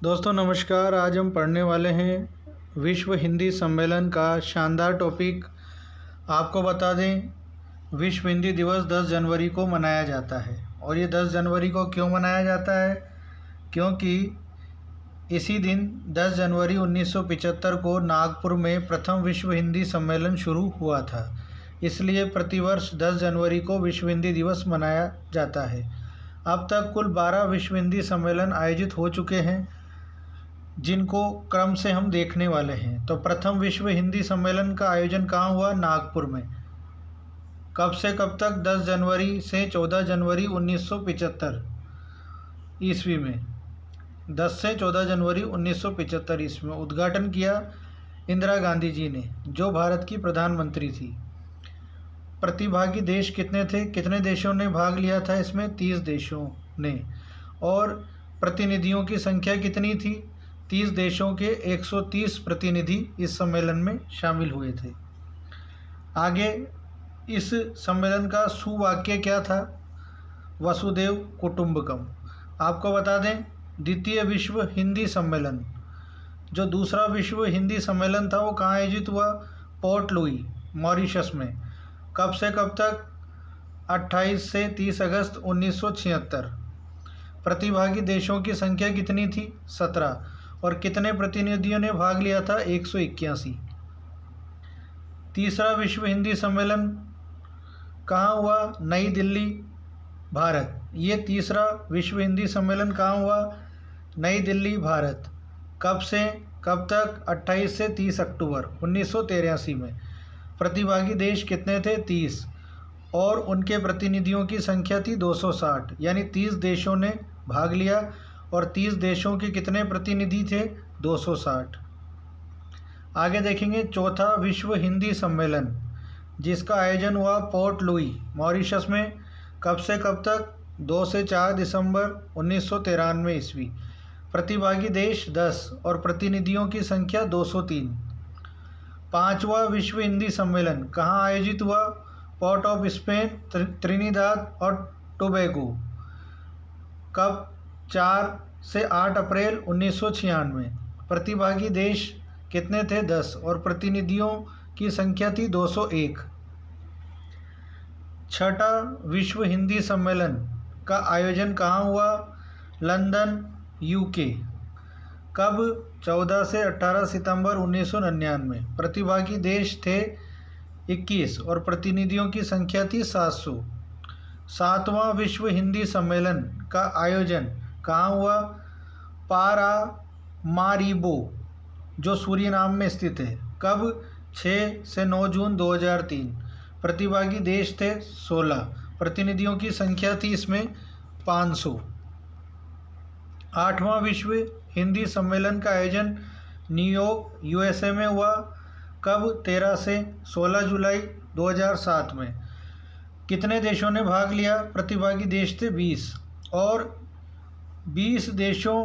दोस्तों नमस्कार। आज हम पढ़ने वाले हैं विश्व हिंदी सम्मेलन का शानदार टॉपिक। आपको बता दें, विश्व हिंदी दिवस 10 जनवरी को मनाया जाता है। और ये 10 जनवरी को क्यों मनाया जाता है? क्योंकि इसी दिन 10 जनवरी 1975 को नागपुर में प्रथम विश्व हिंदी सम्मेलन शुरू हुआ था। इसलिए प्रतिवर्ष 10 जनवरी को विश्व हिंदी दिवस मनाया जाता है। अब तक कुल 12 विश्व हिंदी सम्मेलन आयोजित हो चुके हैं, जिनको क्रम से हम देखने वाले हैं। तो प्रथम विश्व हिंदी सम्मेलन का आयोजन कहाँ हुआ? नागपुर में। कब से कब तक? 10 जनवरी से 14 जनवरी 1975 ईस्वी में। 10 से 14 जनवरी 1975 ईस्वी में उद्घाटन किया इंदिरा गांधी जी ने, जो भारत की प्रधानमंत्री थी। प्रतिभागी देश कितने थे? कितने देशों ने भाग लिया था इसमें? 30 देशों ने। और प्रतिनिधियों की संख्या कितनी थी? 30 देशों के 130 प्रतिनिधि इस सम्मेलन में शामिल हुए थे। आगे इस सम्मेलन का सुवाक्य क्या था? वसुदेव कुटुंबकम। आपको बता दें, द्वितीय विश्व हिंदी सम्मेलन, जो दूसरा विश्व हिंदी सम्मेलन था, वो कहाँ आयोजित हुआ? पोर्ट लुई, मॉरिशस में। कब से कब तक? 28 से 30 अगस्त 1976। प्रतिभागी देशों की संख्या कितनी थी? 17। और कितने प्रतिनिधियों ने भाग लिया था? 181। तीसरा विश्व हिंदी सम्मेलन कहाँ हुआ? नई दिल्ली, भारत। ये तीसरा विश्व हिंदी सम्मेलन कहाँ हुआ? नई दिल्ली, भारत। कब से कब तक? 28 से 30 अक्टूबर 1983 में। प्रतिभागी देश कितने थे? 30। और उनके प्रतिनिधियों की संख्या थी 260, यानी 30 देशों ने भाग लिया। और 30 देशों के कितने प्रतिनिधि थे? 260। आगे देखेंगे चौथा विश्व हिंदी सम्मेलन, जिसका आयोजन हुआ पोर्ट लुई, मॉरिशस में। कब से कब तक? 2 से 4 दिसंबर 1993 ईस्वी। प्रतिभागी देश 10 और प्रतिनिधियों की संख्या 203। पांचवा विश्व हिंदी सम्मेलन कहाँ आयोजित हुआ? पोर्ट ऑफ स्पेन, त्रिनिदाद और टोबैगो। कब? 4 से 8 अप्रैल 1996। प्रतिभागी देश कितने थे? 10 और प्रतिनिधियों की संख्या थी 201। छठा विश्व हिंदी सम्मेलन का आयोजन कहाँ हुआ? London, UK. कब? 14 से 18 सितंबर 1999। प्रतिभागी देश थे 21 और प्रतिनिधियों की संख्या थी 700। सातवां विश्व हिंदी सम्मेलन का आयोजन कहाँ हुआ? पारामारिबो, जो सूरीनाम में स्थित है। कब? 6 से 9 जून 2003। प्रतिभागी देश थे 16, प्रतिनिधियों की संख्या थी इसमें 500। आठवां विश्व हिंदी सम्मेलन का आयोजन न्यूयॉर्क, यूएसए में हुआ। कब? 13 से 16 जुलाई 2007 में। कितने देशों ने भाग लिया? प्रतिभागी देश थे 20 और 20 देशों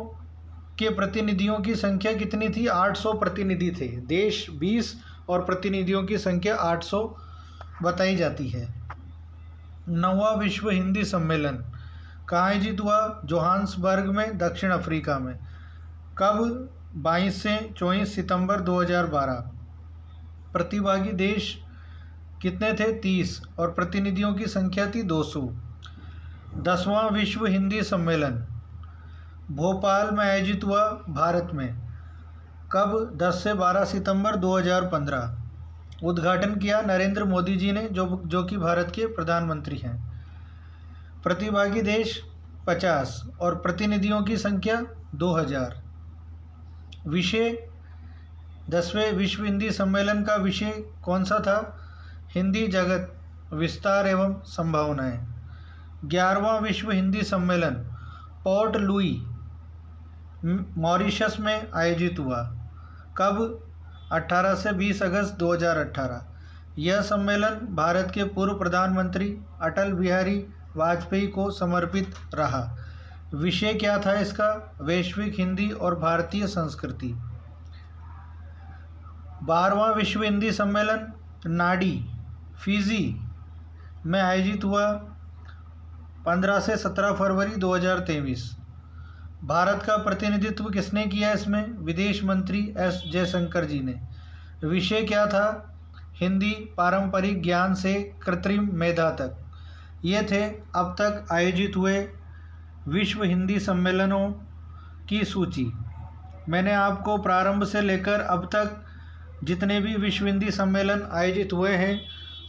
के प्रतिनिधियों की संख्या कितनी थी? 800 प्रतिनिधि थे। देश 20 और प्रतिनिधियों की संख्या 800 बताई जाती है। नौवां विश्व हिंदी सम्मेलन कहाँ आयोजित हुआ? जोहान्सबर्ग में, दक्षिण अफ्रीका में। कब? 22 से 24 सितंबर 2012। प्रतिभागी देश कितने थे? 30 और प्रतिनिधियों की संख्या थी 200। 10वां विश्व हिंदी सम्मेलन भोपाल में आयोजित हुआ, भारत में। कब? 10 से 12 सितंबर 2015। उद्घाटन किया नरेंद्र मोदी जी ने, जो कि भारत के प्रधानमंत्री हैं। प्रतिभागी देश 50 और प्रतिनिधियों की संख्या 2000। विषय 10वें विश्व हिंदी सम्मेलन का विषय कौन सा था? हिंदी जगत, विस्तार एवं संभावनाएं। 11वां विश्व हिंदी सम्मेलन पोर्ट लुई, मॉरिशस में आयोजित हुआ। कब? 18 से 20 अगस्त 2018। यह सम्मेलन भारत के पूर्व प्रधानमंत्री अटल बिहारी वाजपेयी को समर्पित रहा। विषय क्या था इसका? वैश्विक हिंदी और भारतीय संस्कृति। 12वां विश्व हिंदी सम्मेलन नाडी, फिजी में आयोजित हुआ। 15 से 17 फरवरी 2023। भारत का प्रतिनिधित्व किसने किया इसमें? विदेश मंत्री एस जयशंकर जी ने। विषय क्या था? हिंदी पारंपरिक ज्ञान से कृत्रिम मेधा तक। ये थे अब तक आयोजित हुए विश्व हिंदी सम्मेलनों की सूची। मैंने आपको प्रारंभ से लेकर अब तक जितने भी विश्व हिंदी सम्मेलन आयोजित हुए हैं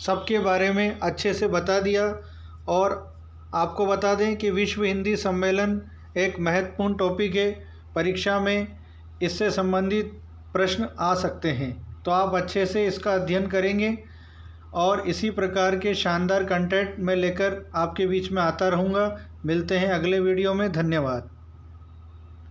सबके बारे में अच्छे से बता दिया। और आपको बता दें कि विश्व हिंदी सम्मेलन एक महत्वपूर्ण टॉपिक है, परीक्षा में इससे संबंधित प्रश्न आ सकते हैं, तो आप अच्छे से इसका अध्ययन करेंगे और इसी प्रकार के शानदार कंटेंट मैं लेकर आपके बीच में आता रहूँगा। मिलते हैं अगले वीडियो में। धन्यवाद।